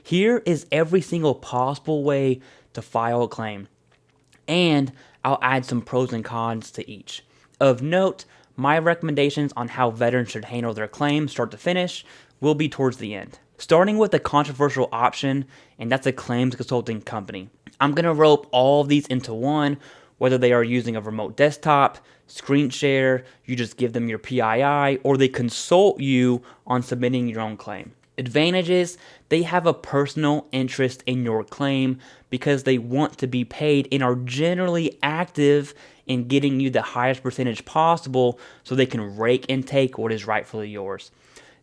Here is every single possible way to file a claim, and I'll add some pros and cons to each. Of note, my recommendations on how veterans should handle their claims start to finish will be towards the end. Starting with the controversial option, and that's a claims consulting company. I'm going to rope all of these into one, whether they are using a remote desktop, screen share, you just give them your PII, or they consult you on submitting your own claim. Advantages, they have a personal interest in your claim because they want to be paid and are generally active in getting you the highest percentage possible so they can rake and take what is rightfully yours.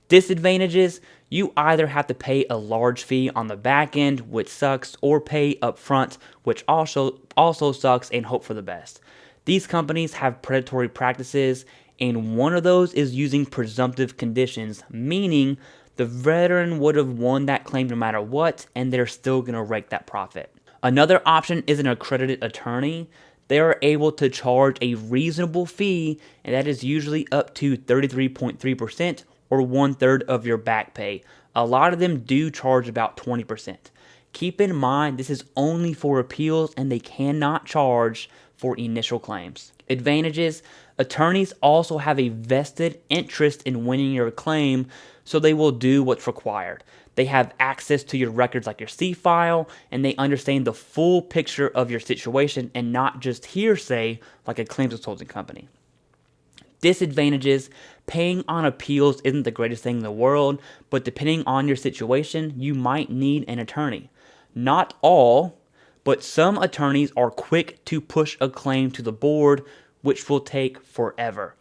Disadvantages, you either have to pay a large fee on the back end, which sucks, or pay up front, which also sucks, and hope for the best. These companies have predatory practices, and one of those is using presumptive conditions, meaning the veteran would have won that claim no matter what, and they're still going to rake that profit. Another option is an accredited attorney. They are able to charge a reasonable fee, and that is usually up to 33.3% or 1/3 of your back pay. A lot of them do charge about 20%. Keep in mind, this is only for appeals, and they cannot charge for initial claims. Advantages, attorneys also have a vested interest in winning your claim, so they will do what's required. They have access to your records like your C file, and they understand the full picture of your situation and not just hearsay like a claims consulting company. Disadvantages, paying on appeals isn't the greatest thing in the world, but depending on your situation, you might need an attorney. Not all, but some attorneys are quick to push a claim to the board, which will take forever.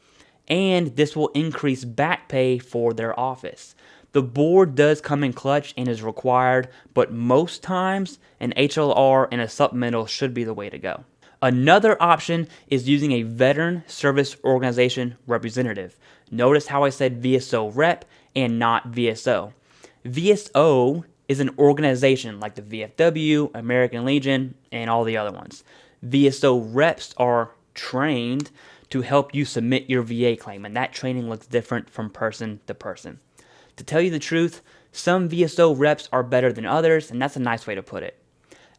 And this will increase back pay for their office. The board does come in clutch and is required, but most times an HLR and a supplemental should be the way to go. Another option is using a Veteran Service Organization representative. Notice how I said VSO rep and not VSO. VSO is an organization like the VFW, American Legion, and all the other ones. VSO reps are trained to help you submit your VA claim, and that training looks different from person to person. To tell you the truth, some VSO reps are better than others, and that's a nice way to put it.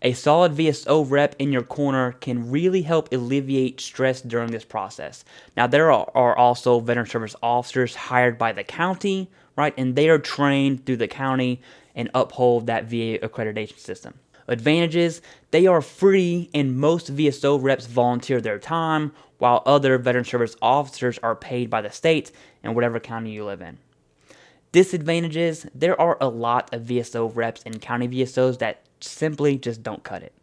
A solid VSO rep in your corner can really help alleviate stress during this process. Now, there are also veteran service officers hired by the county, right? And they are trained through the county and uphold that VA accreditation system. Advantages, they are free, and most VSO reps volunteer their time, while other veteran service officers are paid by the state in whatever county you live in. Disadvantages, there are a lot of VSO reps and county VSOs that simply just don't cut it.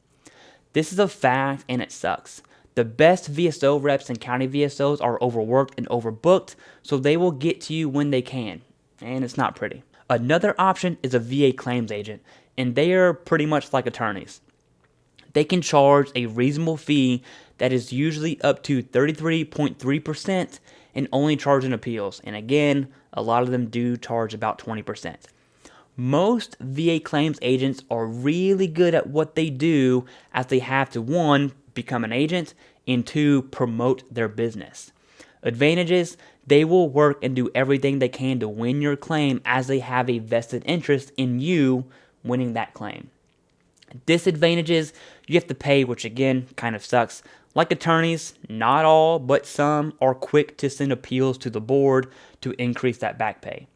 This is a fact, and it sucks. The best VSO reps and county VSOs are overworked and overbooked, so they will get to you when they can, and it's not pretty. Another option is a VA claims agent, and they are pretty much like attorneys. They can charge a reasonable fee that is usually up to 33.3% and only charge in appeals, and again, a lot of them do charge about 20%. Most VA claims agents are really good at what they do, as they have to, 1, become an agent, and 2, promote their business. Advantages, they will work and do everything they can to win your claim, as they have a vested interest in you winning that claim. Disadvantages, you have to pay, which again kind of sucks. Like attorneys, not all, but some are quick to send appeals to the board to increase that back pay.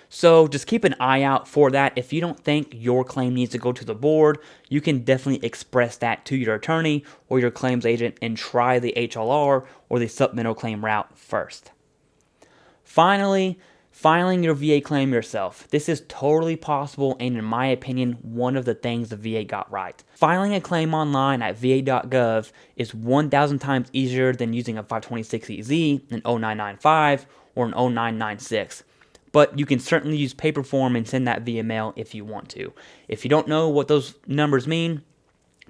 So just keep an eye out for that. If you don't think your claim needs to go to the board, you can definitely express that to your attorney or your claims agent and try the HLR or the supplemental claim route first. Finally, filing your VA claim yourself. This is totally possible, and in my opinion, one of the things the VA got right. Filing a claim online at va.gov is 1,000 times easier than using a 526EZ, an 0995, or an 0996. But you can certainly use paper form and send that via mail if you want to. If you don't know what those numbers mean,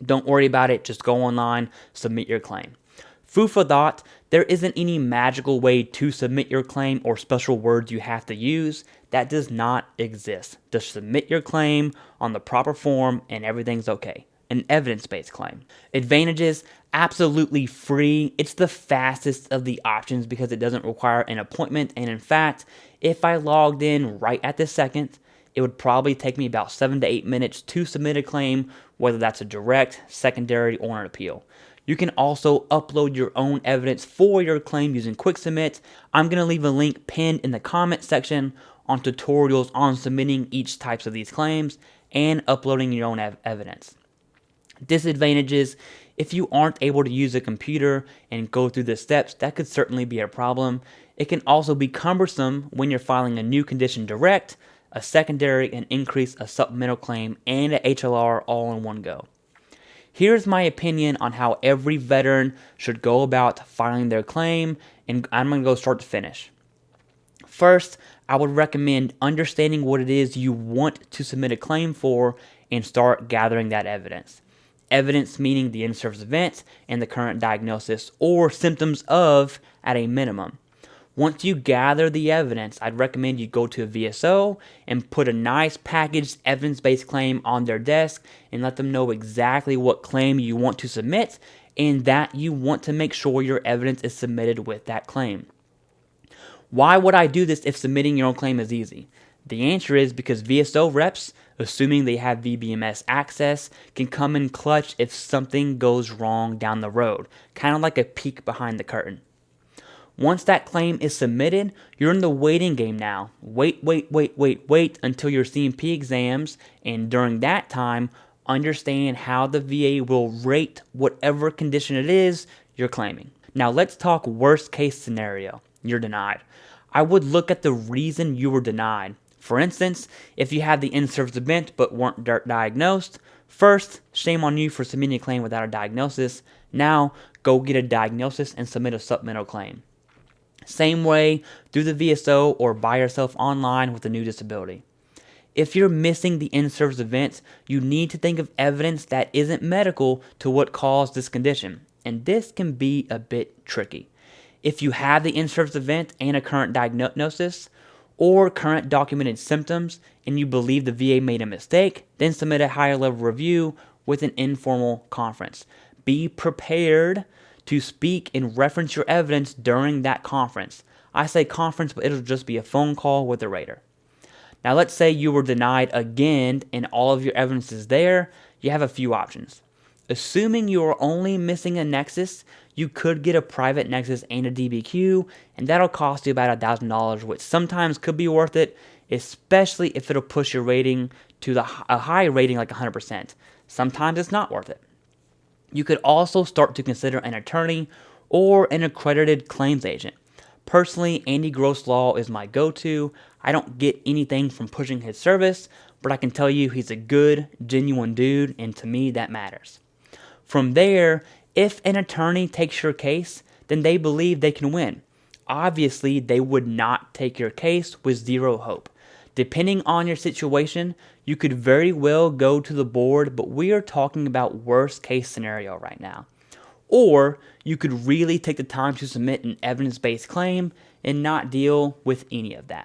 don't worry about it. Just go online, submit your claim. Food for thought, there isn't any magical way to submit your claim or special words you have to use. That does not exist. Just submit your claim on the proper form and everything's okay. An evidence-based claim. Advantages, absolutely free. It's the fastest of the options because it doesn't require an appointment. And in fact, if I logged in right at this second it would probably take me about 7 to 8 minutes to submit a claim, whether that's a direct, secondary, or an appeal. You can also upload your own evidence for your claim using Quick Submit. I'm going to leave a link pinned in the comment section on tutorials on submitting each types of these claims and uploading your own evidence. Disadvantages: if you aren't able to use a computer and go through the steps, that could certainly be a problem. It can also be cumbersome when you're filing a new condition direct, a secondary, an increase, a supplemental claim, and a HLR all in one go. Here's my opinion on how every veteran should go about filing their claim, and I'm going to go start to finish. First, I would recommend understanding what it is you want to submit a claim for and start gathering that evidence. Evidence meaning the in-service event and the current diagnosis or symptoms of at a minimum. Once you gather the evidence, I'd recommend you go to a VSO and put a nice packaged evidence-based claim on their desk and let them know exactly what claim you want to submit and that you want to make sure your evidence is submitted with that claim. Why would I do this if submitting your own claim is easy? The answer is because VSO reps, assuming they have VBMS access, can come in clutch if something goes wrong down the road, kind of like a peek behind the curtain. Once that claim is submitted, you're in the waiting game now. Wait until your C&P exams, and during that time, understand how the VA will rate whatever condition it is you're claiming. Now let's talk worst case scenario. You're denied. I would look at the reason you were denied. For instance, if you had the in-service event but weren't diagnosed, first, shame on you for submitting a claim without a diagnosis. Now, go get a diagnosis and submit a supplemental claim. Same way through the VSO or by yourself online with a new disability. If you're missing the in-service event, you need to think of evidence that isn't medical to what caused this condition, and this can be a bit tricky. If you have the in-service event and a current diagnosis, or current documented symptoms, and you believe the VA made a mistake, then submit a higher level review with an informal conference. Be prepared to speak and reference your evidence during that conference. I say conference, but it'll just be a phone call with a rater. Now let's say you were denied again and all of your evidence is there, you have a few options. Assuming you are only missing a Nexus, you could get a private Nexus and a DBQ, and that'll cost you about $1,000, which sometimes could be worth it, especially if it'll push your rating to a high rating like 100%. Sometimes it's not worth it. You could also start to consider an attorney or an accredited claims agent. Personally, Andy Grosslaw is my go-to. I don't get anything from pushing his service, but I can tell you he's a good, genuine dude, and to me that matters. From there, if an attorney takes your case, then they believe they can win. Obviously, they would not take your case with zero hope. Depending on your situation, you could very well go to the board, but we are talking about worst case scenario right now. Or you could really take the time to submit an evidence-based claim and not deal with any of that.